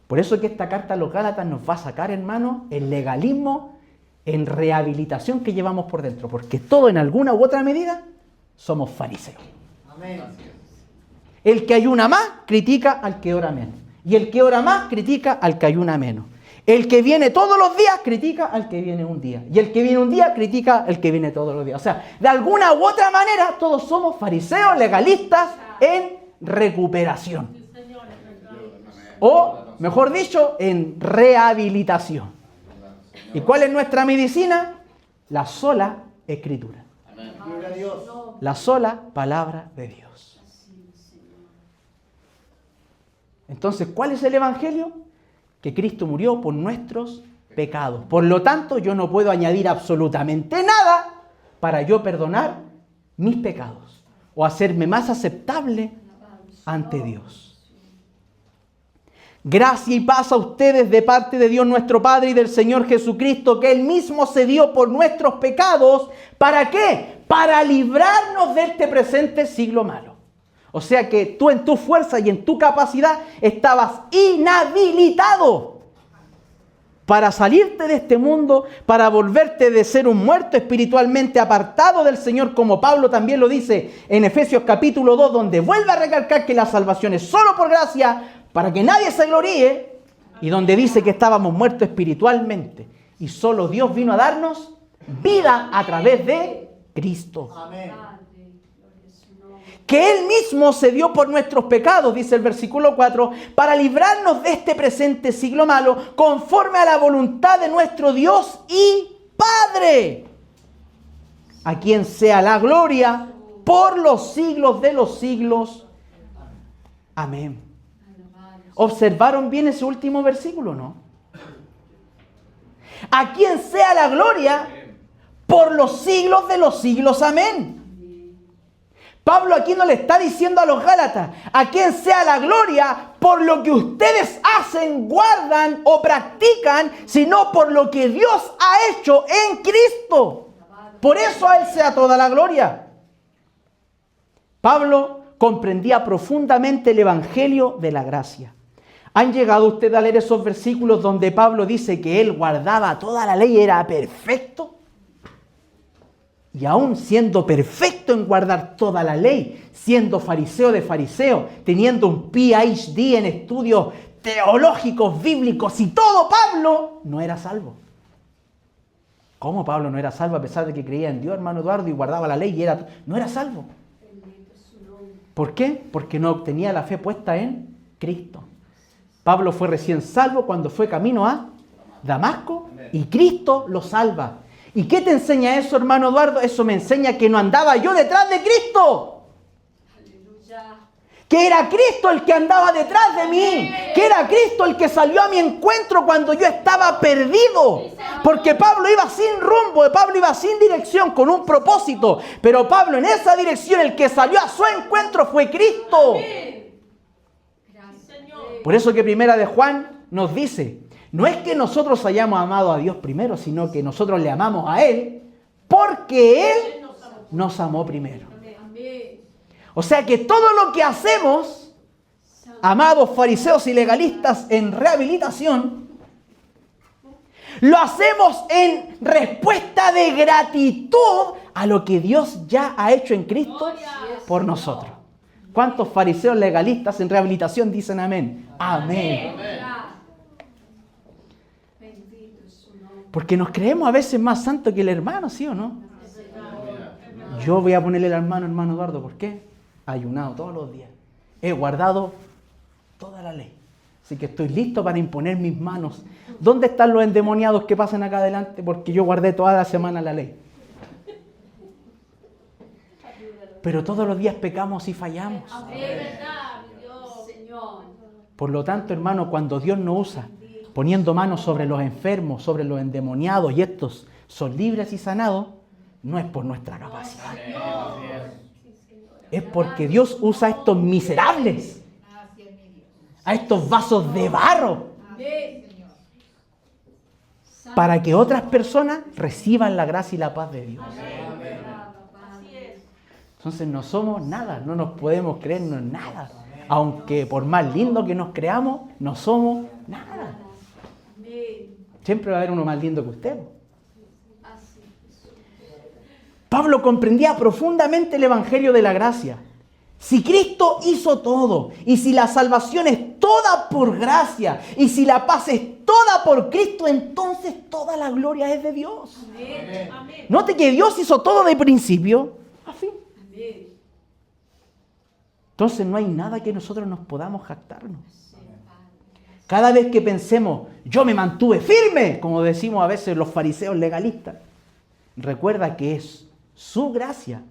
Por eso es que esta carta a los Gálatas nos va a sacar, hermano, el legalismo en rehabilitación que llevamos por dentro. Porque todo en alguna u otra medida somos fariseos. El que ayuna más critica al que ora menos. Y el que ora más critica al que ayuna menos. El que viene todos los días critica al que viene un día. Y el que viene un día critica al que viene todos los días. O sea, de alguna u otra manera todos somos fariseos legalistas en recuperación. O, mejor dicho, en rehabilitación. ¿Y cuál es nuestra medicina? La sola Escritura. La sola palabra de Dios. Entonces, ¿cuál es el Evangelio? Que Cristo murió por nuestros pecados. Por lo tanto, yo no puedo añadir absolutamente nada para yo perdonar mis pecados o hacerme más aceptable ante Dios. Gracia y paz a ustedes de parte de Dios nuestro Padre y del Señor Jesucristo, que Él mismo se dio por nuestros pecados. ¿Para qué? Para librarnos de este presente siglo malo. O sea que tú en tu fuerza y en tu capacidad estabas inhabilitado para salirte de este mundo, para volverte de ser un muerto espiritualmente apartado del Señor, como Pablo también lo dice en Efesios capítulo 2, donde vuelve a recalcar que la salvación es solo por gracia, para que nadie se gloríe, y donde dice que estábamos muertos espiritualmente, y solo Dios vino a darnos vida a través de Cristo. Amén. Que Él mismo se dio por nuestros pecados, dice el versículo 4, para librarnos de este presente siglo malo, conforme a la voluntad de nuestro Dios y Padre, a quien sea la gloria por los siglos de los siglos. Amén. ¿Observaron bien ese último versículo, no? A quien sea la gloria por los siglos de los siglos. Amén. Pablo aquí no le está diciendo a los Gálatas, a quien sea la gloria por lo que ustedes hacen, guardan o practican, sino por lo que Dios ha hecho en Cristo. Por eso a Él sea toda la gloria. Pablo comprendía profundamente el Evangelio de la gracia. ¿Han llegado ustedes a leer esos versículos donde Pablo dice que él guardaba toda la ley, era perfecto? Y aún siendo perfecto en guardar toda la ley, siendo fariseo de fariseo, teniendo un PhD en estudios teológicos, bíblicos y todo, Pablo no era salvo. ¿Cómo Pablo no era salvo a pesar de que creía en Dios, hermano Eduardo, y guardaba la ley? No era salvo. ¿Por qué? Porque no tenía la fe puesta en Cristo. Pablo fue recién salvo cuando fue camino a Damasco y Cristo lo salva. ¿Y qué te enseña eso, hermano Eduardo? Eso me enseña que no andaba yo detrás de Cristo. Aleluya. que era Cristo el que andaba detrás de mí, que era Cristo el que salió a mi encuentro cuando yo estaba perdido. Porque Pablo iba sin rumbo, Pablo iba sin dirección, con un propósito. Pero Pablo en esa dirección, el que salió a su encuentro fue Cristo. Por eso que Primera de Juan nos dice, no es que nosotros hayamos amado a Dios primero, sino que nosotros le amamos a Él porque Él nos amó primero. O sea que todo lo que hacemos, amados fariseos y legalistas en rehabilitación, lo hacemos en respuesta de gratitud a lo que Dios ya ha hecho en Cristo por nosotros. ¿Cuántos fariseos legalistas en rehabilitación dicen amén? Amén. Porque nos creemos a veces más santos que el hermano, ¿sí o no? Yo voy a ponerle al hermano Eduardo, ¿por qué? Ayunado todos los días. He guardado toda la ley. Así que estoy listo para imponer mis manos. ¿Dónde están los endemoniados que pasan acá adelante? Porque yo guardé toda la semana la ley. Pero todos los días pecamos y fallamos. Por lo tanto, hermano, cuando Dios nos usa poniendo manos sobre los enfermos, sobre los endemoniados y estos son libres y sanados, no es por nuestra capacidad. Es porque Dios usa a estos miserables, a estos vasos de barro, para que otras personas reciban la gracia y la paz de Dios. Entonces no somos nada, no nos podemos creernos nada. Aunque por más lindo que nos creamos, no somos nada. Siempre va a haber uno más lindo que usted. Pablo comprendía profundamente el evangelio de la gracia. Si Cristo hizo todo, y si la salvación es toda por gracia, y si la paz es toda por Cristo, entonces toda la gloria es de Dios. Amén. Note que Dios hizo todo de principio a fin. Amén. Entonces no hay nada que nosotros nos podamos jactarnos. Cada vez que pensemos, yo me mantuve firme, como decimos a veces los fariseos legalistas, recuerda que es su gracia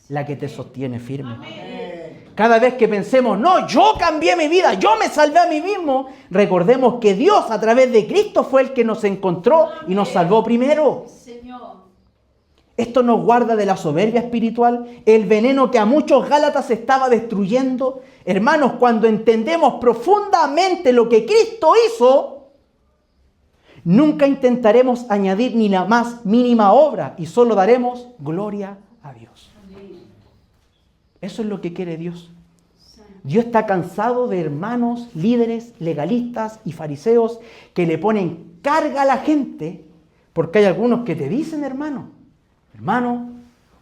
la que te sostiene firme. Amén. Cada vez que pensemos, no, yo cambié mi vida, yo me salvé a mí mismo, recordemos que Dios a través de Cristo fue el que nos encontró y nos salvó primero. Esto nos guarda de la soberbia espiritual, el veneno que a muchos gálatas estaba destruyendo. Hermanos, cuando entendemos profundamente lo que Cristo hizo, nunca intentaremos añadir ni la más mínima obra y solo daremos gloria a Dios. Eso es lo que quiere Dios. Dios está cansado de hermanos, líderes, legalistas y fariseos que le ponen carga a la gente, porque hay algunos que te dicen, hermano,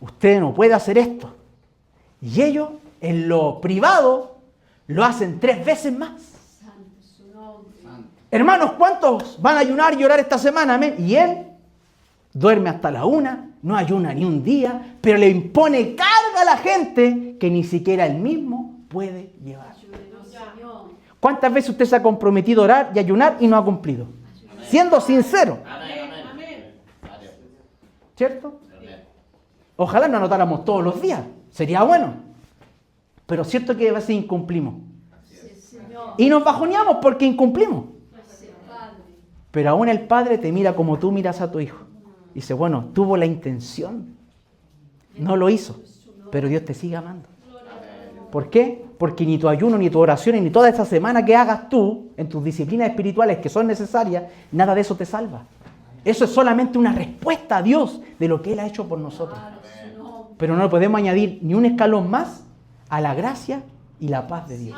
usted no puede hacer esto. Y ellos, en lo privado, lo hacen 3 veces más. Hermanos, ¿cuántos van a ayunar y orar esta semana? Amén. Y él duerme hasta la 1, no ayuna ni un día, pero le impone carga a la gente que ni siquiera él mismo puede llevar. ¿Cuántas veces usted se ha comprometido a orar y ayunar y no ha cumplido? Siendo sincero. ¿Cierto? Ojalá no anotáramos todos los días, sería bueno. Pero cierto que a veces incumplimos. Y nos bajoneamos porque incumplimos. Pero aún el Padre te mira como tú miras a tu hijo. Dice, bueno, tuvo la intención. No lo hizo, pero Dios te sigue amando. ¿Por qué? Porque ni tu ayuno, ni tu oración, ni toda esta semana que hagas tú, en tus disciplinas espirituales que son necesarias, nada de eso te salva. Eso es solamente una respuesta a Dios de lo que Él ha hecho por nosotros. Pero no podemos añadir ni un escalón más a la gracia y la paz de Dios.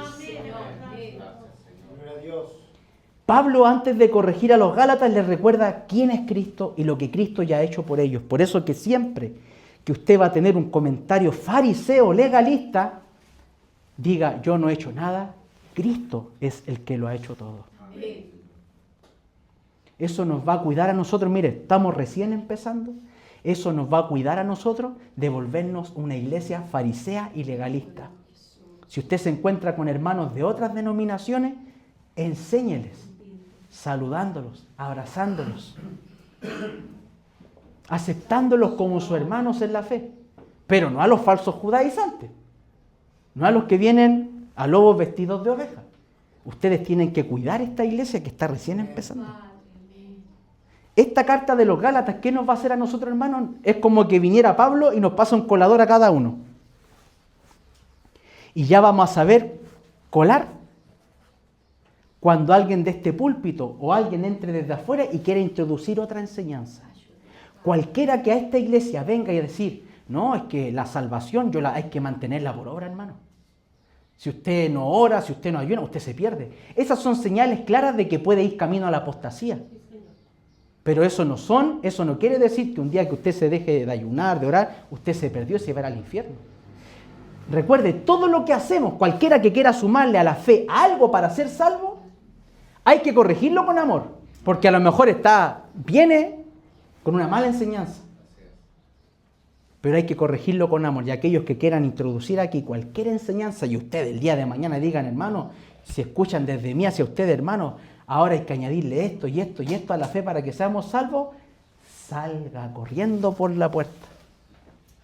Pablo, antes de corregir a los gálatas, les recuerda quién es Cristo y lo que Cristo ya ha hecho por ellos. Por eso que siempre que usted va a tener un comentario fariseo, legalista, diga, yo no he hecho nada, Cristo es el que lo ha hecho todo. Eso nos va a cuidar a nosotros. Mire, estamos recién empezando. Eso nos va a cuidar a nosotros de volvernos una iglesia farisea y legalista. Si usted se encuentra con hermanos de otras denominaciones, enséñeles, saludándolos, abrazándolos, aceptándolos como sus hermanos en la fe, pero no a los falsos judaizantes, no a los que vienen a lobos vestidos de ovejas. Ustedes tienen que cuidar esta iglesia que está recién empezando. Esta carta de los Gálatas, ¿qué nos va a hacer a nosotros, hermanos? Es como que viniera Pablo y nos pasa un colador a cada uno. Y ya vamos a saber colar cuando alguien de este púlpito o alguien entre desde afuera y quiera introducir otra enseñanza. Cualquiera que a esta iglesia venga y decir, no, es que la salvación hay que mantenerla por obra, hermano. Si usted no ora, si usted no ayuna, usted se pierde. Esas son señales claras de que puede ir camino a la apostasía. Pero eso no quiere decir que un día que usted se deje de ayunar, de orar, usted se perdió y se va al infierno. Recuerde, todo lo que hacemos, cualquiera que quiera sumarle a la fe algo para ser salvo, hay que corregirlo con amor. Porque a lo mejor viene con una mala enseñanza. Pero hay que corregirlo con amor. Y aquellos que quieran introducir aquí cualquier enseñanza y ustedes el día de mañana digan, hermano, si escuchan desde mí hacia ustedes, hermano, ahora hay que añadirle esto y esto y esto a la fe para que seamos salvos, salga corriendo por la puerta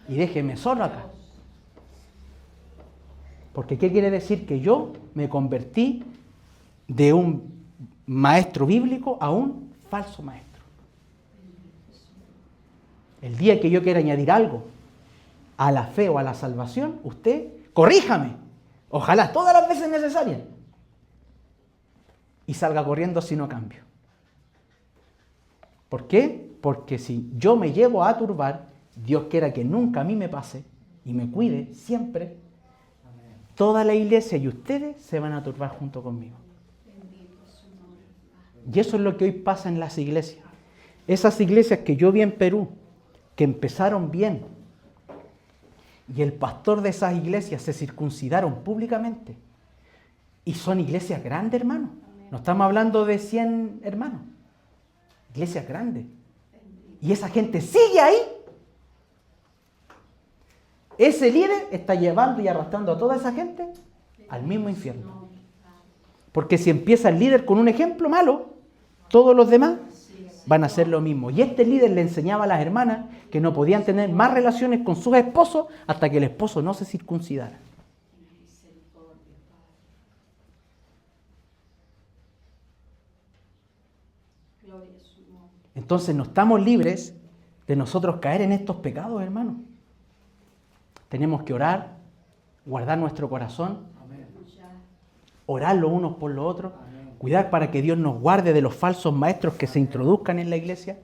y déjeme solo acá. Porque ¿qué quiere decir? Que yo me convertí de un maestro bíblico a un falso maestro. El día que yo quiera añadir algo a la fe o a la salvación, usted corríjame, ojalá todas las veces necesarias, y salga corriendo si no cambio. ¿Por qué? Porque si yo me llevo a turbar, Dios quiera que nunca a mí me pase y me cuide siempre, toda la iglesia y ustedes se van a turbar junto conmigo. Y eso es lo que hoy pasa en las iglesias. Esas iglesias que yo vi en Perú, que empezaron bien, y el pastor de esas iglesias se circuncidaron públicamente, y son iglesias grandes, hermanos. No estamos hablando de 100 hermanos, iglesias grandes. Y esa gente sigue ahí. Ese líder está llevando y arrastrando a toda esa gente al mismo infierno. Porque si empieza el líder con un ejemplo malo, todos los demás van a hacer lo mismo. Y este líder le enseñaba a las hermanas que no podían tener más relaciones con sus esposos hasta que el esposo no se circuncidara. Entonces no estamos libres de nosotros caer en estos pecados, hermanos. Tenemos que orar, guardar nuestro corazón, orar los unos por los otros, cuidar para que Dios nos guarde de los falsos maestros que se introduzcan en la iglesia.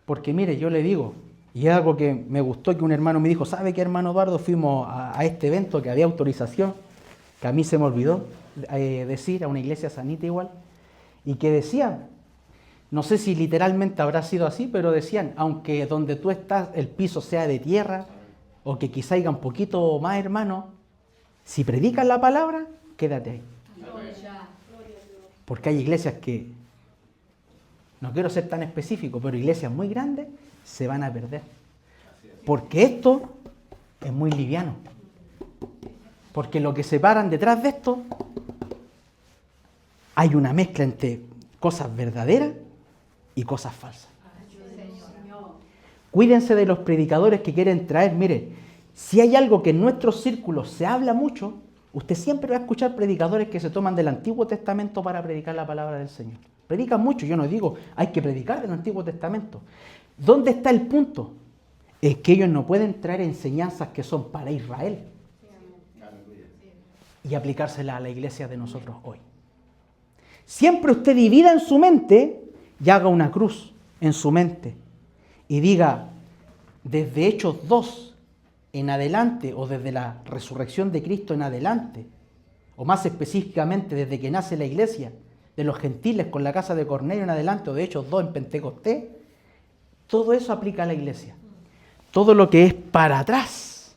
Porque mire, yo le digo, y es algo que me gustó que un hermano me dijo, ¿sabe qué, hermano Eduardo? Fuimos a este evento que había autorización, que a mí se me olvidó decir, a una iglesia sanita igual, y que decían, no sé si literalmente habrá sido así, pero decían, aunque donde tú estás el piso sea de tierra, o que quizá haya un poquito más, hermano, si predican la palabra, quédate ahí. Porque hay iglesias que, no quiero ser tan específico, pero iglesias muy grandes se van a perder. Porque esto es muy liviano. Porque lo que separan detrás de esto, hay una mezcla entre cosas verdaderas y cosas falsas. Cuídense de los predicadores que quieren traer. Mire, si hay algo que en nuestros círculos se habla mucho, usted siempre va a escuchar predicadores que se toman del Antiguo Testamento para predicar la palabra del Señor. Predican mucho, yo no digo, hay que predicar del Antiguo Testamento. ¿Dónde está el punto? Es que ellos no pueden traer enseñanzas que son para Israel y aplicárselas a la iglesia de nosotros hoy. Siempre usted divida en su mente y haga una cruz en su mente y diga, desde Hechos 2 en adelante, o desde la resurrección de Cristo en adelante, o más específicamente desde que nace la iglesia de los gentiles con la casa de Cornelio en adelante, o de Hechos 2 en Pentecostés, todo eso aplica a la iglesia. Todo lo que es para atrás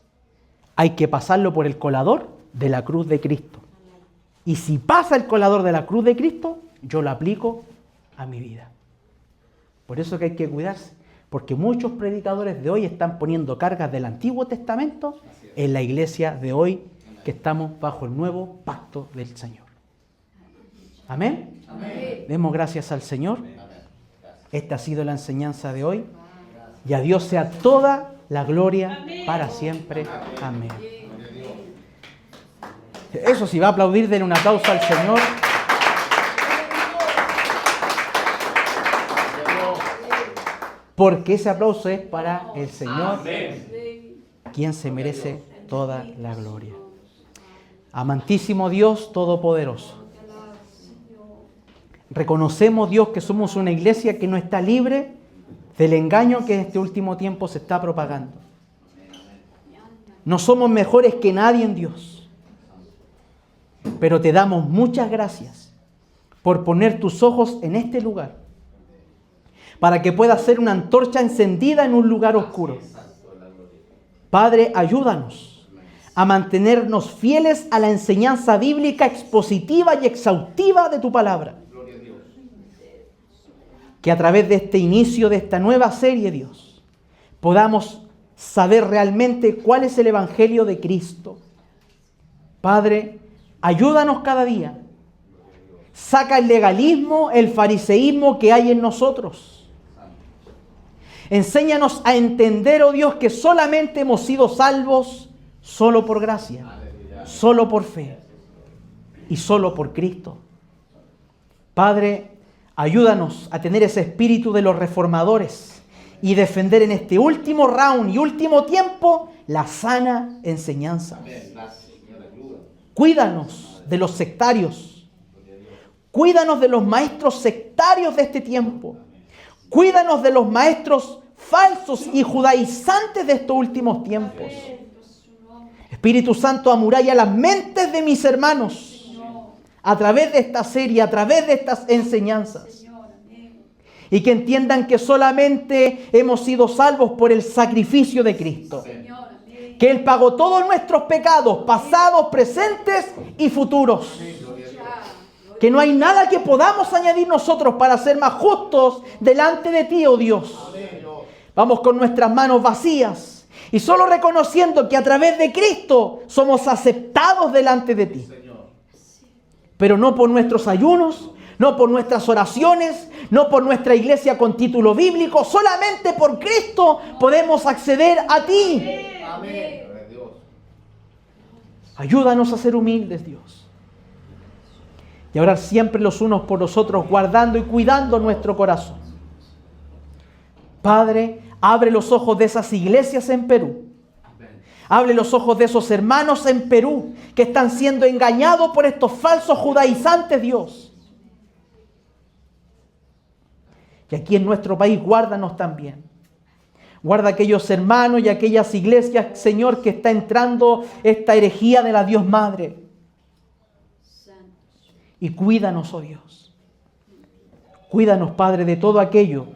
hay que pasarlo por el colador de la cruz de Cristo. Y si pasa el colador de la cruz de Cristo, yo lo aplico a mi vida. Por eso que hay que cuidarse, porque muchos predicadores de hoy están poniendo cargas del Antiguo Testamento en la iglesia de hoy, que estamos bajo el nuevo pacto del Señor. ¿Amén? Amén. Demos gracias al Señor. Esta ha sido la enseñanza de hoy. Y a Dios sea toda la gloria para siempre. Amén. Eso, si va a aplaudir, denle un aplauso al Señor. Porque ese aplauso es para el Señor, quien se merece toda la gloria. Amantísimo Dios Todopoderoso, reconocemos, Dios, que somos una iglesia que no está libre del engaño que en este último tiempo se está propagando. No somos mejores que nadie en Dios, pero te damos muchas gracias por poner tus ojos en este lugar, para que pueda ser una antorcha encendida en un lugar oscuro. Padre, ayúdanos a mantenernos fieles a la enseñanza bíblica expositiva y exhaustiva de tu palabra. Que a través de este inicio de esta nueva serie, Dios, podamos saber realmente cuál es el Evangelio de Cristo. Padre, ayúdanos cada día. Saca el legalismo, el fariseísmo que hay en nosotros. Enséñanos a entender, oh Dios, que solamente hemos sido salvos solo por gracia, solo por fe y solo por Cristo. Padre, ayúdanos a tener ese espíritu de los reformadores y defender en este último round y último tiempo la sana enseñanza. Cuídanos de los sectarios. Cuídanos de los maestros sectarios de este tiempo. Cuídanos de los maestros falsos y judaizantes de estos últimos tiempos. Espíritu Santo, amuralla las mentes de mis hermanos a través de esta serie, a través de estas enseñanzas. Y que entiendan que solamente hemos sido salvos por el sacrificio de Cristo. Que Él pagó todos nuestros pecados, pasados, presentes y futuros. Que no hay nada que podamos añadir nosotros para ser más justos delante de ti, oh Dios. Vamos con nuestras manos vacías y solo reconociendo que a través de Cristo somos aceptados delante de ti. Pero no por nuestros ayunos, no por nuestras oraciones, no por nuestra iglesia con título bíblico, solamente por Cristo podemos acceder a ti. Ayúdanos a ser humildes, Dios. Y orar siempre los unos por los otros, guardando y cuidando nuestro corazón. Padre, abre los ojos de esas iglesias en Perú. Abre los ojos de esos hermanos en Perú que están siendo engañados por estos falsos judaizantes, Dios. Y aquí en nuestro país, guárdanos también. Guarda aquellos hermanos y aquellas iglesias, Señor, que está entrando esta herejía de la Dios Madre. Y cuídanos, oh Dios. Cuídanos, Padre, de todo aquello